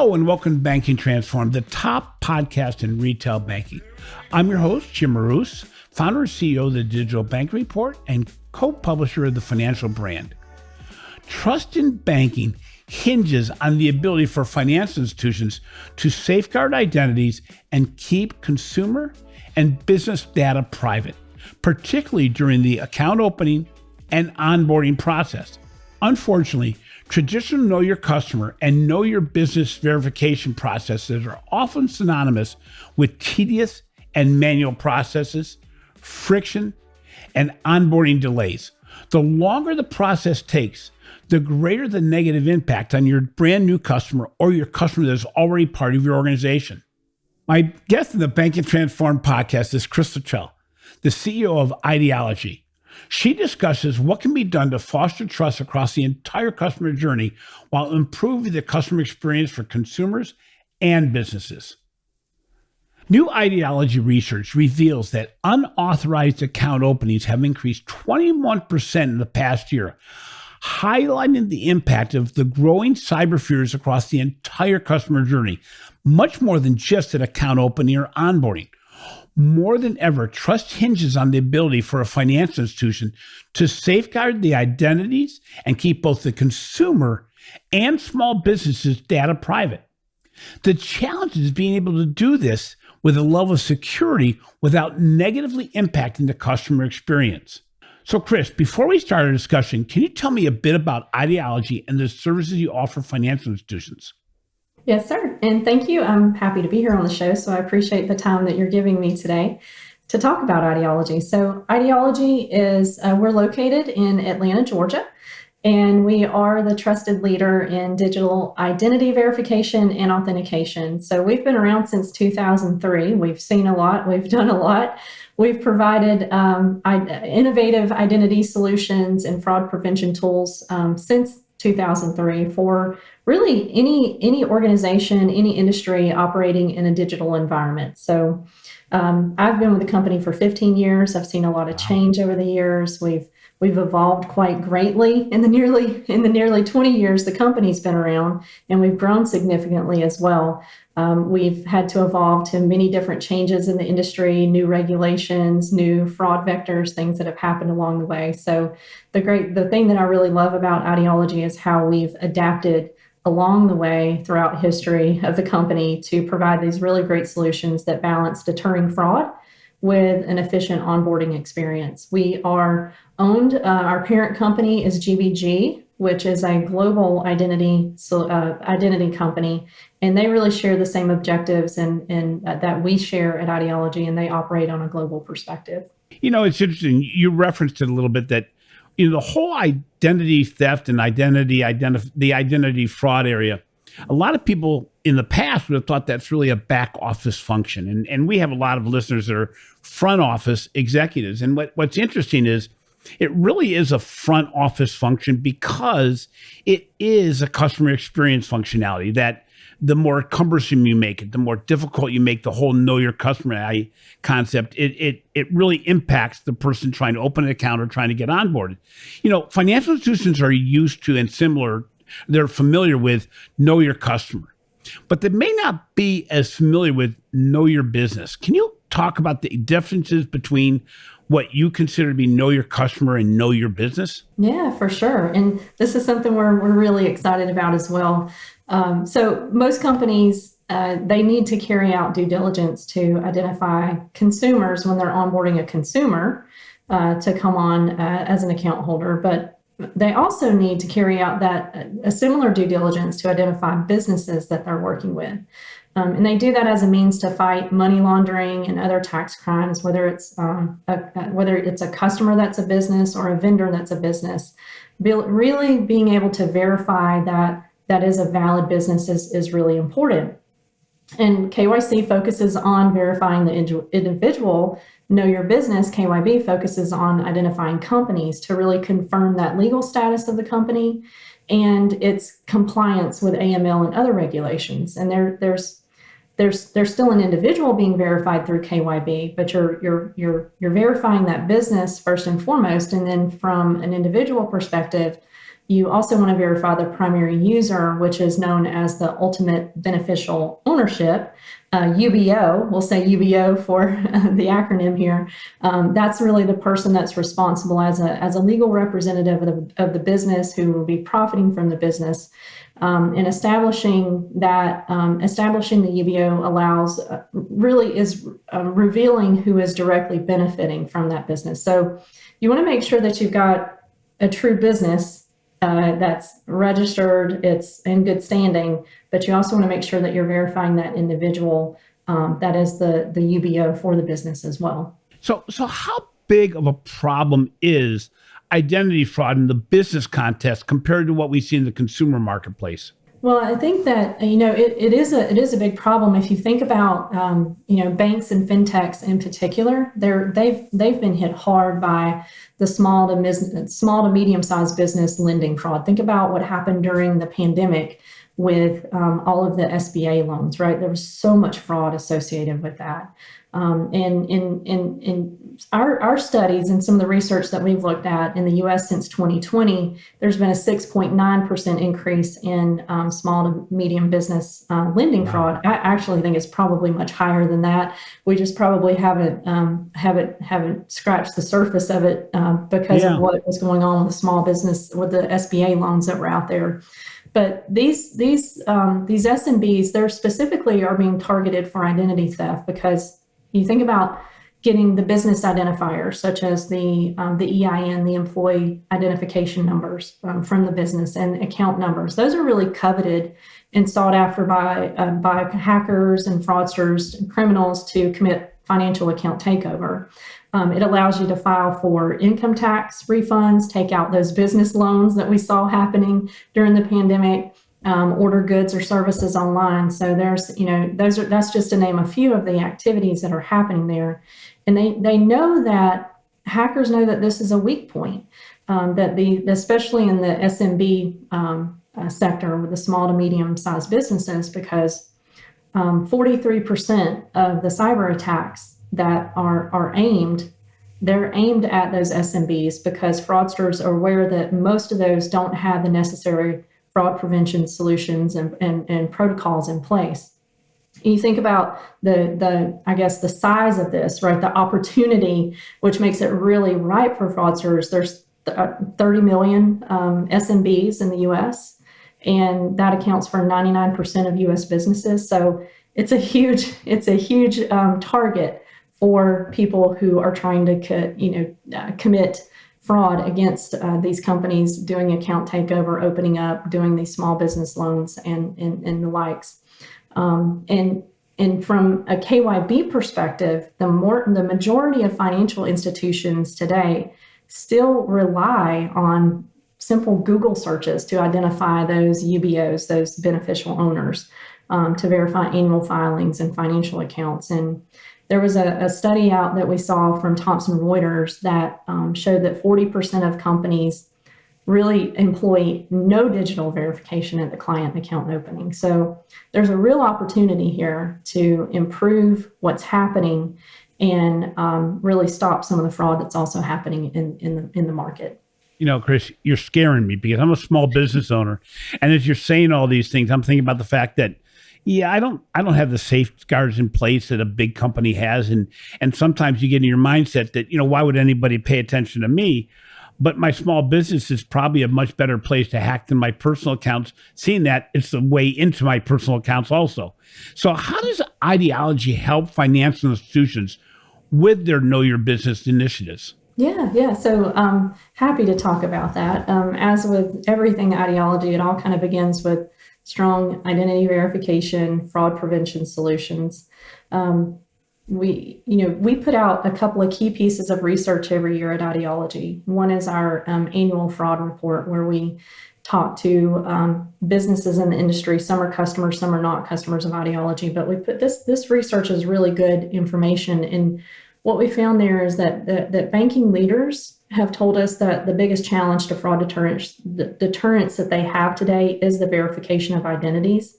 Hello and welcome to Banking Transformed, the top podcast in retail banking. I'm your host, Jim Marous, founder and CEO of the Digital Bank Report and co-publisher of the Financial Brand. Trust in banking hinges on the ability for financial institutions to safeguard identities and keep consumer and business data private, particularly during the account opening and onboarding process. Unfortunately, traditional know your customer and know your business verification processes are often synonymous with tedious and manual processes, friction, and onboarding delays. The longer the process takes, the greater the negative impact on your brand new customer or your customer that is already part of your organization. My guest in the Banking Transformed podcast is Chris Luttrell, the CEO of IDology. She discusses what can be done to foster trust across the entire customer journey while improving the customer experience for consumers and businesses. New IDology research reveals that unauthorized account openings have increased 21% in the past year, highlighting the impact of the growing cyber fears across the entire customer journey, much more than just an account opening or onboarding. More than ever, trust hinges on the ability for a financial institution to safeguard the identities and keep both the consumer and small businesses' data private. The challenge is being able to do this with a level of security without negatively impacting the customer experience. So Chris, before we start our discussion, can you tell me a bit about IDology and the services you offer financial institutions? Yes, sir. And thank you. I'm happy to be here on the show. So I appreciate the time that you're giving me today to talk about IDology. So IDology is, we're located in Atlanta, Georgia, and we are the trusted leader in digital identity verification and authentication. So we've been around since 2003. We've seen a lot. We've done a lot. We've provided innovative identity solutions and fraud prevention tools since 2003 for really any organization, any industry operating in a digital environment. So I've been with the company for 15 years. I've seen a lot of change over the years. We've evolved quite greatly in the nearly 20 years the company's been around, and we've grown significantly as well. We've had to evolve to many different changes in the industry, new regulations, new fraud vectors, things that have happened along the way. So the thing that I really love about IDology is how we've adapted along the way throughout history of the company to provide these really great solutions that balance deterring fraud with an efficient onboarding experience. We are owned, our parent company is GBG, which is a global identity company, and they really share the same objectives and that we share at IDology, and they operate on a global perspective. You know, it's interesting. You referenced it a little bit that the whole identity theft and the identity fraud area, a lot of people in the past would have thought that's really a back office function. And we have a lot of listeners that are front office executives. And what's interesting is it really is a front office function because it is a customer experience functionality that the more cumbersome you make it, the more difficult you make the whole know your customer concept, it really impacts the person trying to open an account or trying to get onboarded. Financial institutions are used to and they're familiar with know your customer, but they may not be as familiar with know your business. Can you talk about the differences between what you consider to be know your customer and know your business? Yeah, for sure. And this is something we're really excited about as well. So most companies, they need to carry out due diligence to identify consumers when they're onboarding a consumer to come on as an account holder. But they also need to carry out a similar due diligence to identify businesses that they're working with. And they do that as a means to fight money laundering and other tax crimes, whether it's a customer that's a business or a vendor that's a business. Really being able to verify that is a valid business is really important. And KYC focuses on verifying the individual. Know Your Business, KYB, focuses on identifying companies to really confirm that legal status of the company and its compliance with AML and other regulations. And there's still an individual being verified through KYB, but you're verifying that business first and foremost, and then from an individual perspective, You also want to verify the primary user, which is known as the ultimate beneficial ownership. UBO, we'll say UBO for the acronym here. That's really the person that's responsible as a legal representative of the business who will be profiting from the business. And establishing the UBO allows really is revealing who is directly benefiting from that business. So you want to make sure that you've got a true business that's registered, it's in good standing, but you also want to make sure that you're verifying that individual that is the UBO for the business as well. So how big of a problem is identity fraud in the business context compared to what we see in the consumer marketplace? Well, I think that it is a big problem. If you think about banks and fintechs in particular, they've been hit hard by the small to medium sized business lending fraud. Think about what happened during the pandemic with all of the SBA loans, right? There was so much fraud associated with that. And in our studies and some of the research that we've looked at in the U.S. since 2020, there's been a 6.9% increase in small to medium business lending fraud. I actually think it's probably much higher than that. We just probably haven't scratched the surface of it because of what was going on with the small business, with the SBA loans that were out there. But these SMBs, they're specifically are being targeted for identity theft, because you think about getting the business identifiers, such as the EIN, the employee identification numbers from the business, and account numbers. Those are really coveted and sought after by hackers and fraudsters and criminals to commit financial account takeover. It allows you to file for income tax refunds, take out those business loans that we saw happening during the pandemic, order goods or services online. So that's just to name a few of the activities that are happening there. And they know that hackers know that this is a weak point, especially in the SMB sector with the small to medium sized businesses, because 43% of the cyber attacks that are aimed, they're aimed at those SMBs, because fraudsters are aware that most of those don't have the necessary fraud prevention solutions and protocols in place. You think about the size of this, right? The opportunity, which makes it really ripe for fraudsters. There's 30 million SMBs in the U.S., and that accounts for 99% of U.S. businesses. So it's a huge target for people who are trying to commit fraud against these companies, doing account takeover, opening up, doing these small business loans and the likes. And from a KYB perspective, the majority of financial institutions today still rely on simple Google searches to identify those UBOs, those beneficial owners, to verify annual filings and financial accounts. And there was a study out that we saw from Thomson Reuters that showed that 40% of companies really employ no digital verification at the client account opening. So there's a real opportunity here to improve what's happening and really stop some of the fraud that's also happening in the market. Chris, you're scaring me, because I'm a small business owner. And as you're saying all these things, I'm thinking about the fact that, I don't have the safeguards in place that a big company has. And sometimes you get in your mindset that, why would anybody pay attention to me? But my small business is probably a much better place to hack than my personal accounts, seeing that it's the way into my personal accounts also. So how does IDology help financial institutions with their Know Your Business initiatives? Yeah. So happy to talk about that. As with everything IDology, it all kind of begins with strong identity verification, fraud prevention solutions. We put out a couple of key pieces of research every year at IDology. One is our annual fraud report, where we talk to businesses in the industry. Some are customers, some are not customers of IDology, but we put this research is really good information. And what we found there is that banking leaders have told us that the biggest challenge to fraud deterrence that they have today is the verification of identities.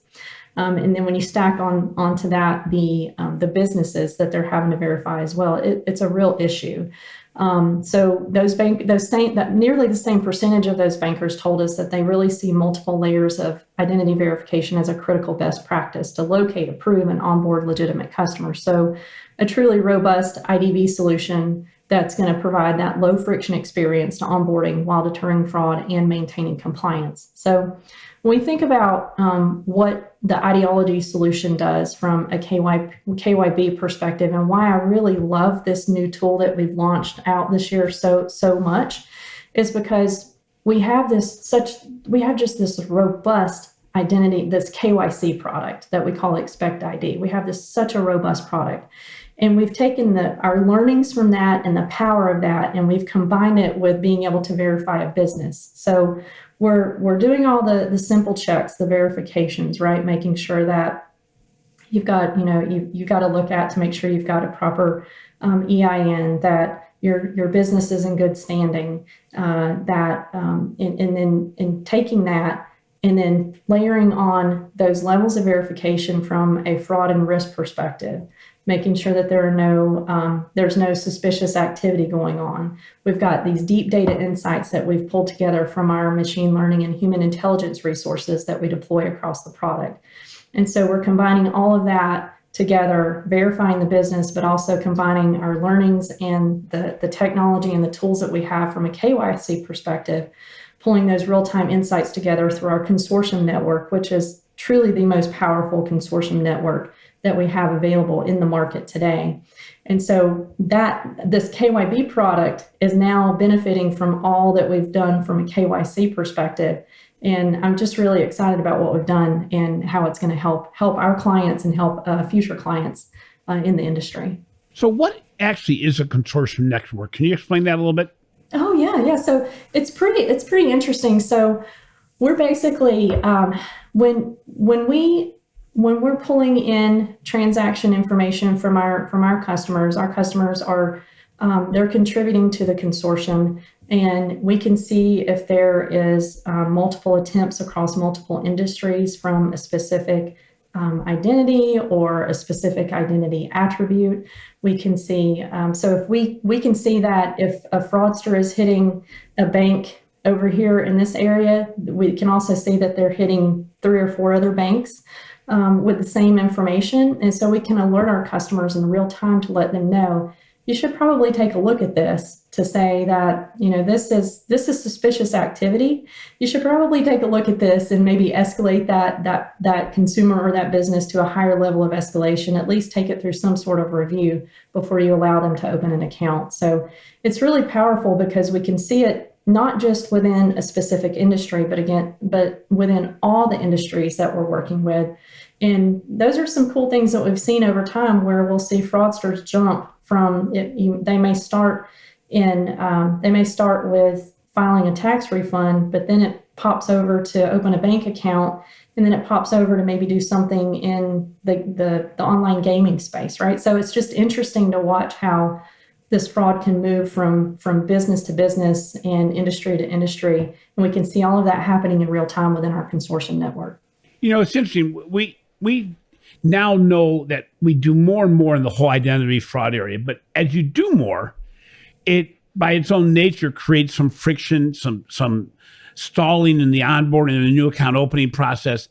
And then when you stack onto that the businesses that they're having to verify as well, it's a real issue. So nearly the same percentage of those bankers told us that they really see multiple layers of identity verification as a critical best practice to locate, approve, and onboard legitimate customers. So a truly robust IDV solution that's going to provide that low friction experience to onboarding while deterring fraud and maintaining compliance. So when we think about what the IDology solution does from a KYB perspective, and why I really love this new tool that we've launched out this year so much, is because we have just this robust identity, this KYC product that we call Expect ID. We have such a robust product. And we've taken our learnings from that and the power of that, and we've combined it with being able to verify a business. So we're doing all the simple checks, the verifications, right? Making sure that you've got, you got to look at to make sure you've got a proper EIN, that your business is in good standing, and then taking that and then layering on those levels of verification from a fraud and risk perspective, making sure that there's no suspicious activity going on. We've got these deep data insights that we've pulled together from our machine learning and human intelligence resources that we deploy across the product. And so we're combining all of that together, verifying the business, but also combining our learnings and the technology and the tools that we have from a KYC perspective, pulling those real-time insights together through our Consortium network, which is truly the most powerful consortium network that we have available in the market today. And so this KYB product is now benefiting from all that we've done from a KYC perspective. And I'm just really excited about what we've done and how it's going to help our clients and help future clients in the industry. So what actually is a consortium network? Can you explain that a little bit? Oh, yeah. So it's pretty interesting. So we're basically, when we're pulling in transaction information from our customers are they're contributing to the consortium, and we can see if there is multiple attempts across multiple industries from a specific identity or a specific identity attribute. We can see, so if we can see that if a fraudster is hitting a bank over here in this area, we can also see that they're hitting 3 or 4 other banks with the same information. And so we can alert our customers in real time to let them know, you should probably take a look at this, to say that, this is suspicious activity. You should probably take a look at this and maybe escalate that consumer or that business to a higher level of escalation, at least take it through some sort of review before you allow them to open an account. So it's really powerful because we can see it not just within a specific industry, but within all the industries that we're working with. And those are some cool things that we've seen over time, where we'll see fraudsters jump from it. They may start with filing a tax refund, but then it pops over to open a bank account, and then it pops over to maybe do something in the online gaming space, right? So it's just interesting to watch how this fraud can move from business to business and industry to industry. And we can see all of that happening in real time within our consortium network. It's interesting. We now know that we do more and more in the whole identity fraud area, but as you do more, it by its own nature creates some friction, some stalling in the onboarding and the new account opening process.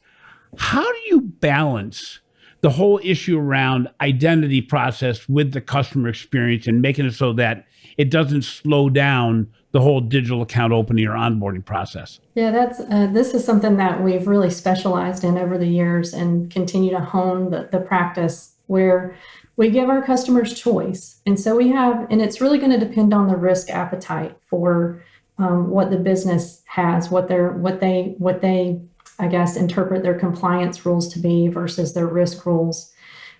How do you balance the whole issue around identity process with the customer experience and making it so that it doesn't slow down the whole digital account opening or onboarding process? Yeah, this is something that we've really specialized in over the years and continue to hone the practice, where we give our customers choice. And so and it's really going to depend on the risk appetite for what the business has, what they I guess, interpret their compliance rules to be versus their risk rules.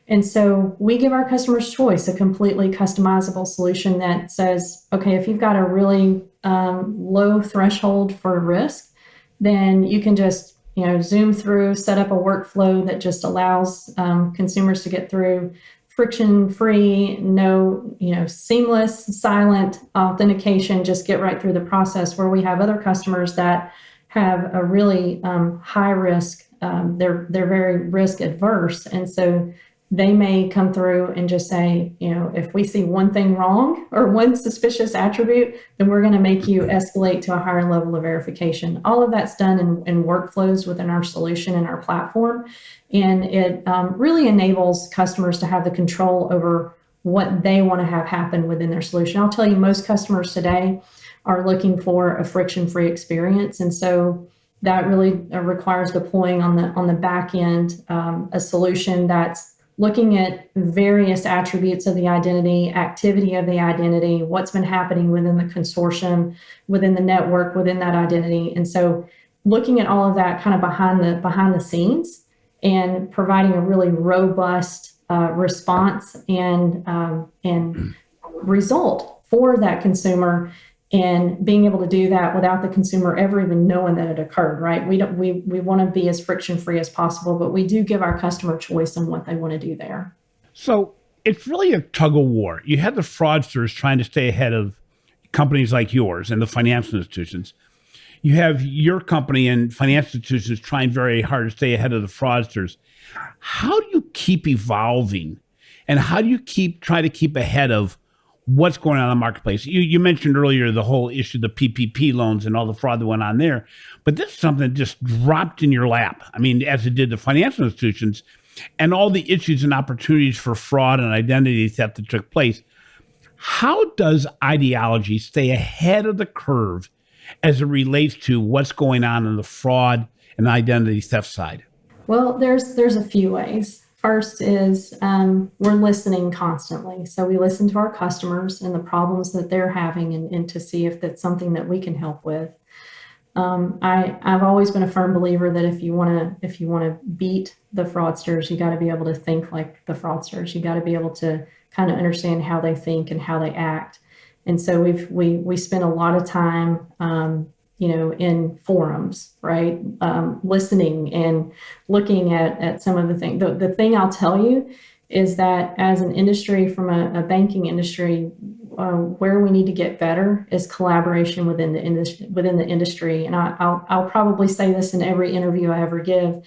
And so we give our customers choice, a completely customizable solution that says, okay, if you've got a really low threshold for risk, then you can just zoom through, set up a workflow that just allows consumers to get through friction-free, no seamless, silent authentication, just get right through the process. Where we have other customers that have a really high risk, they're very risk adverse, and so they may come through and just say, if we see one thing wrong or one suspicious attribute, then we're going to make you escalate to a higher level of verification. All of that's done in workflows within our solution and our platform. And it really enables customers to have the control over what they want to have happen within their solution. I'll tell you, most customers today are looking for a friction-free experience. And so that really requires deploying on the back end a solution that's looking at various attributes of the identity, activity of the identity, what's been happening within the consortium, within the network, within that identity. And so looking at all of that kind of behind the scenes and providing a really robust response and result for that consumer, and being able to do that without the consumer ever even knowing that it occurred, right? We want to be as friction-free as possible, but we do give our customer choice on what they want to do there. So it's really a tug of war. You have the fraudsters trying to stay ahead of companies like yours and the financial institutions. You have your company and financial institutions trying very hard to stay ahead of the fraudsters. How do you keep evolving, and how do you try to keep ahead of what's going on in the marketplace? You mentioned earlier the whole issue, the PPP loans and all the fraud that went on there, but this is something that just dropped in your lap. I mean, as it did the financial institutions, and all the issues and opportunities for fraud and identity theft that took place. How does IDology stay ahead of the curve as it relates to what's going on the fraud and identity theft side? Well, there's a few ways. First is we're listening constantly. So we listen to our customers and the problems that they're having, and to see if that's something that we can help with. I've always been a firm believer that if you want to beat the fraudsters, you got to be able to think like the fraudsters. You got to be able to kind of understand how they think and how they act. And so we spend a lot of time in forums, right? Listening and looking at some of the things. The thing I'll tell you is that as an industry, from a banking industry, where we need to get better is collaboration within the industry. And I'll probably say this in every interview I ever give,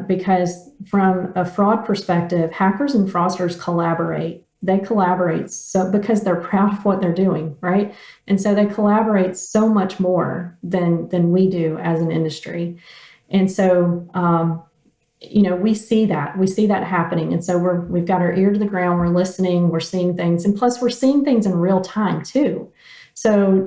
because from a fraud perspective, hackers and fraudsters collaborate. They collaborate because they're proud of what they're doing, right? And so they collaborate so much more than we do as an industry. And so we see that happening. And so we've got our ear to the ground, we're listening, we're seeing things, and plus we're seeing things in real time too. So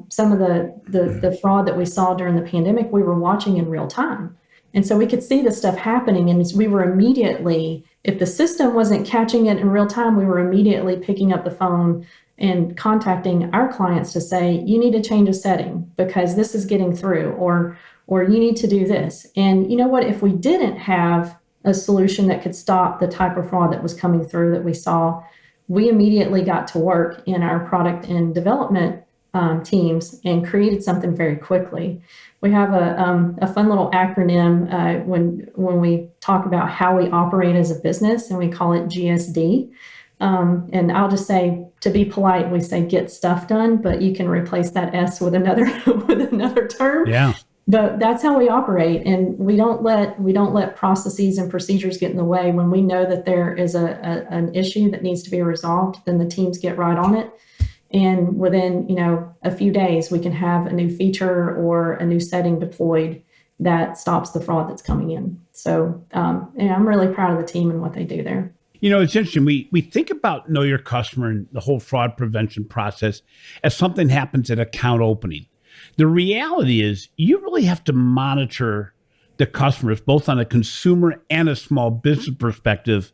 some of the fraud that we saw during the pandemic, we were watching in real time. And so we could see this stuff happening, and we were immediately, if the system wasn't catching it in real time, we were immediately picking up the phone and contacting our clients to say, you need to change a setting because this is getting through, or you need to do this. And you know what, if we didn't have a solution that could stop the type of fraud that was coming through that we saw, we immediately got to work in our product and development teams and created something very quickly. We have a fun little acronym when we talk about how we operate as a business, and we call it GSD. And I'll just say, to be polite, we say get stuff done, but you can replace that S with another term. Yeah. But that's how we operate, and we don't let processes and procedures get in the way. When we know that there is an issue that needs to be resolved, then the teams get right on it. And within, a few days, we can have a new feature or a new setting deployed that stops the fraud that's coming in. So I'm really proud of the team and what they do there. It's interesting. We think about know your customer and the whole fraud prevention process as something happens at account opening. The reality is you really have to monitor the customers, both on a consumer and a small business perspective,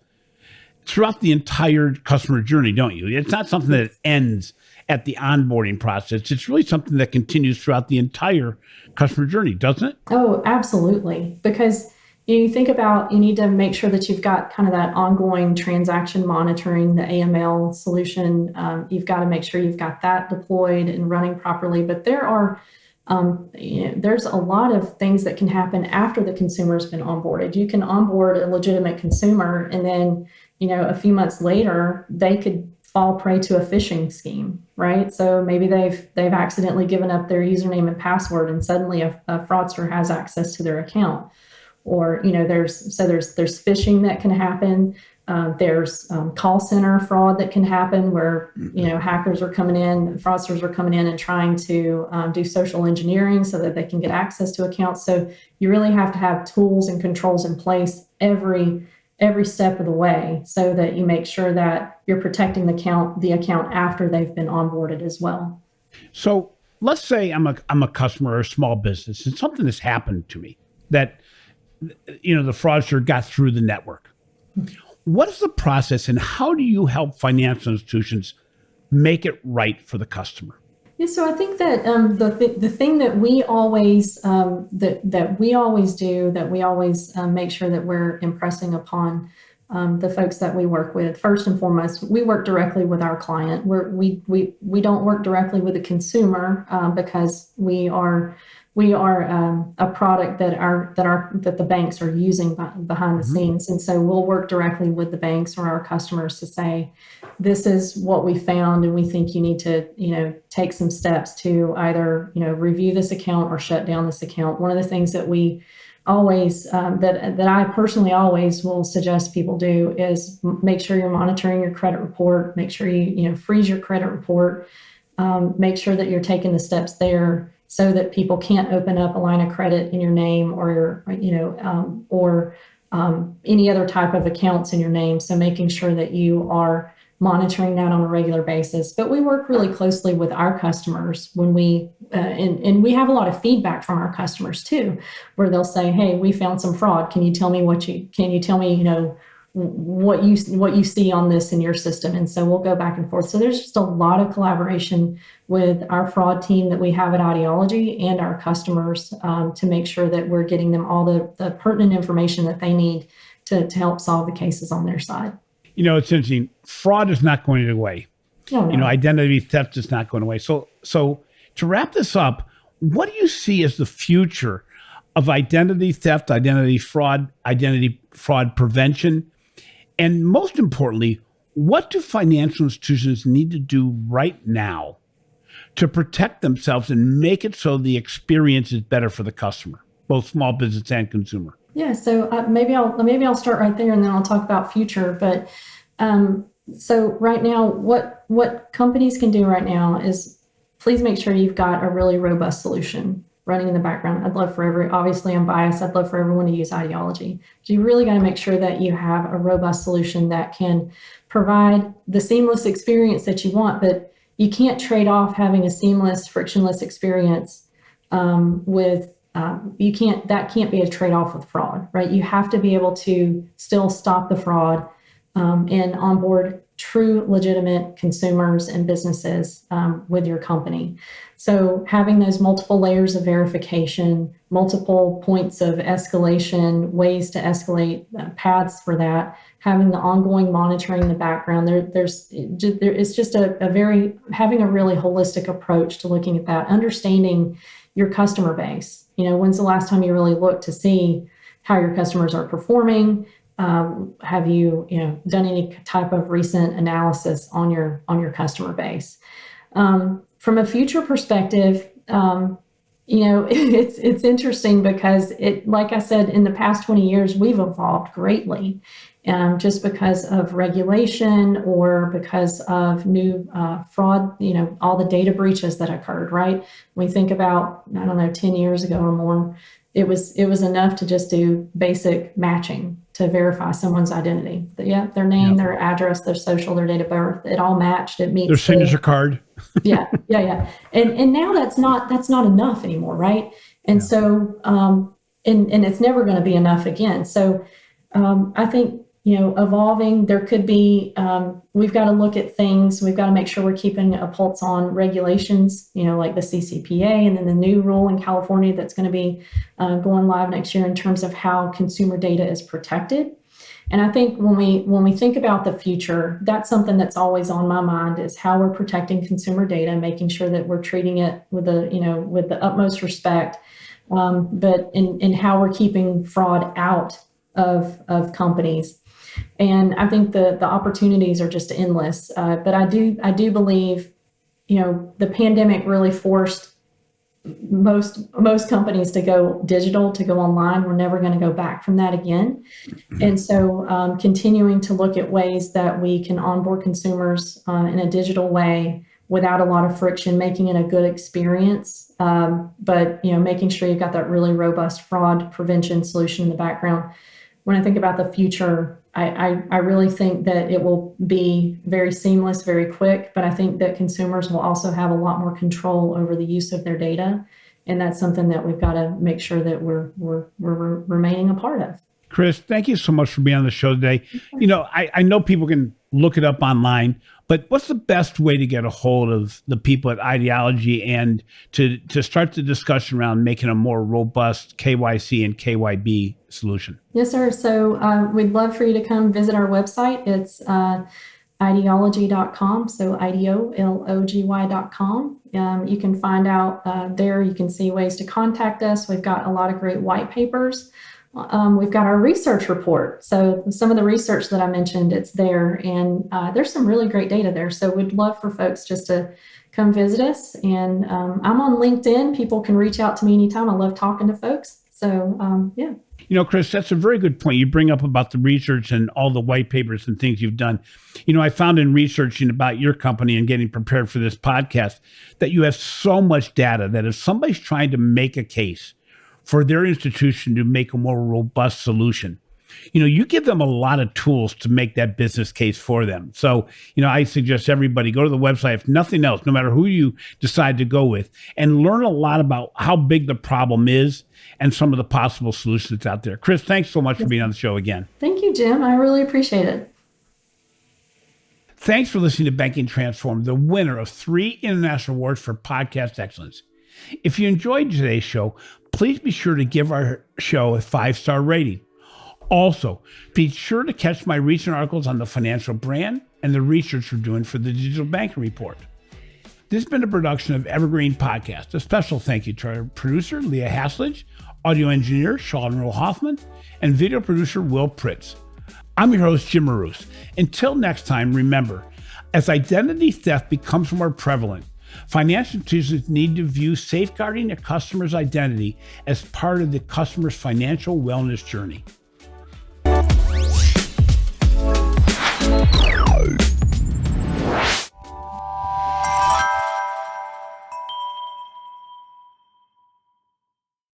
throughout the entire customer journey, don't you? It's not something that ends at the onboarding process. It's really something that continues throughout the entire customer journey, doesn't it? Oh, absolutely. Because you think about, you need to make sure that you've got kind of that ongoing transaction monitoring, the AML solution. You've got to make sure you've got that deployed and running properly. But there's a lot of things that can happen after the consumer's been onboarded. You can onboard a legitimate consumer, and then a few months later, they could fall prey to a phishing scheme, right? So maybe they've accidentally given up their username and password, and suddenly a fraudster has access to their account. or there's phishing that can happen. There's call center fraud that can happen where hackers are coming in, fraudsters are coming in and trying to do social engineering so that they can get access to accounts. So you really have to have tools and controls in place every step of the way so that you make sure that you're protecting the account after they've been onboarded as well. So let's say I'm a customer or a small business and something has happened to me that the fraudster got through the network. What is the process and how do you help financial institutions make it right for the customer? Yeah, so I think that the thing that we always that we always make sure that we're impressing upon the folks that we work with, first and foremost, we work directly with our client. We don't work directly with the consumer because we are a product that the banks are using behind the scenes, and so we'll work directly with the banks or our customers to say, this is what we found, and we think you need to take some steps to either review this account or shut down this account. One of the things that we always that I personally always will suggest people do is make sure you're monitoring your credit report. Make sure you freeze your credit report. Make sure that you're taking the steps there so that people can't open up a line of credit in your name or any other type of accounts in your name. So making sure that you are monitoring that on a regular basis. But we work really closely with our customers when we and we have a lot of feedback from our customers too, where they'll say, "Hey, we found some fraud. Can you tell me what you see on this in your system?" And so we'll go back and forth. So there's just a lot of collaboration with our fraud team that we have at IDology and our customers to make sure that we're getting them all the pertinent information that they need to help solve the cases on their side. It's interesting. Fraud is not going away. Oh, no. Identity theft is not going away. So to wrap this up, what do you see as the future of identity theft, identity fraud prevention? And most importantly, what do financial institutions need to do right now to protect themselves and make it so the experience is better for the customer, both small business and consumer? Yeah, so maybe I'll start right there, and then I'll talk about future. But so right now, what companies can do right now is please make sure you've got a really robust solution running in the background. Obviously I'm biased, I'd love for everyone to use IDology. So you really got to make sure that you have a robust solution that can provide the seamless experience that you want, but you can't trade off having a seamless, frictionless experience that can't be a trade-off with fraud, right? You have to be able to still stop the fraud and onboard true, legitimate consumers and businesses with your company. So having those multiple layers of verification, multiple points of escalation, ways to escalate, paths for that, having the ongoing monitoring in the background, it's just having a really holistic approach to looking at that, understanding your customer base. When's the last time you really looked to see how your customers are performing? Have you done any type of recent analysis on your customer base? From a future perspective, it's interesting because like I said, in the past 20 years, we've evolved greatly, just because of regulation or because of new fraud, all the data breaches that occurred, right? We think about, 10 years ago or more, it was enough to just do basic matching to verify someone's identity. Their name, their address, their social, their date of birth, it all matched. It meets their signature card. yeah. And now that's not enough anymore, right? And so and it's never going to be enough again. So I think evolving, there could be, we've got to look at things, we've got to make sure we're keeping a pulse on regulations, like the CCPA, and then the new rule in California that's going to be going live next year in terms of how consumer data is protected. And I think when we think about the future, that's something that's always on my mind, is how we're protecting consumer data, making sure that we're treating it with the utmost respect, but in how we're keeping fraud out of companies. And I think the opportunities are just endless. But I do believe, the pandemic really forced most companies to go digital, to go online. We're never going to go back from that again. And so continuing to look at ways that we can onboard consumers in a digital way without a lot of friction, making it a good experience, but making sure you've got that really robust fraud prevention solution in the background. When I think about the future, I really think that it will be very seamless, very quick, but I think that consumers will also have a lot more control over the use of their data. And that's something that we've got to make sure that we're remaining a part of. Chris, thank you so much for being on the show today. I know people can look it up online, but what's the best way to get a hold of the people at IDology and to start the discussion around making a more robust KYC and KYB solution? Yes, sir. So we'd love for you to come visit our website. It's ideology.com, so IDOLOGY.com. You can find out there, you can see ways to contact us. We've got a lot of great white papers. We've got our research report. So some of the research that I mentioned, it's there, and there's some really great data there. So we'd love for folks just to come visit us. And I'm on LinkedIn. People can reach out to me anytime. I love talking to folks. So yeah. Chris, that's a very good point. You bring up about the research and all the white papers and things you've done. I found in researching about your company and getting prepared for this podcast that you have so much data that if somebody's trying to make a case for their institution to make a more robust solution, you give them a lot of tools to make that business case for them. So, I suggest everybody go to the website, if nothing else, no matter who you decide to go with, and learn a lot about how big the problem is and some of the possible solutions out there. Chris, thanks so much for being on the show again. Thank you, Jim. I really appreciate it. Thanks for listening to Banking Transformed, the winner of 3 international awards for podcast excellence. If you enjoyed today's show, please be sure to give our show a 5-star rating. Also, be sure to catch my recent articles on the financial brand and the research we're doing for the Digital Banking Report. This has been a production of Evergreen Podcast. A special thank you to our producer, Leah Haslage, audio engineer, Sean Roll Hoffman, and video producer, Will Pritz. I'm your host, Jim Marous. Until next time, remember, as identity theft becomes more prevalent, financial institutions need to view safeguarding a customer's identity as part of the customer's financial wellness journey.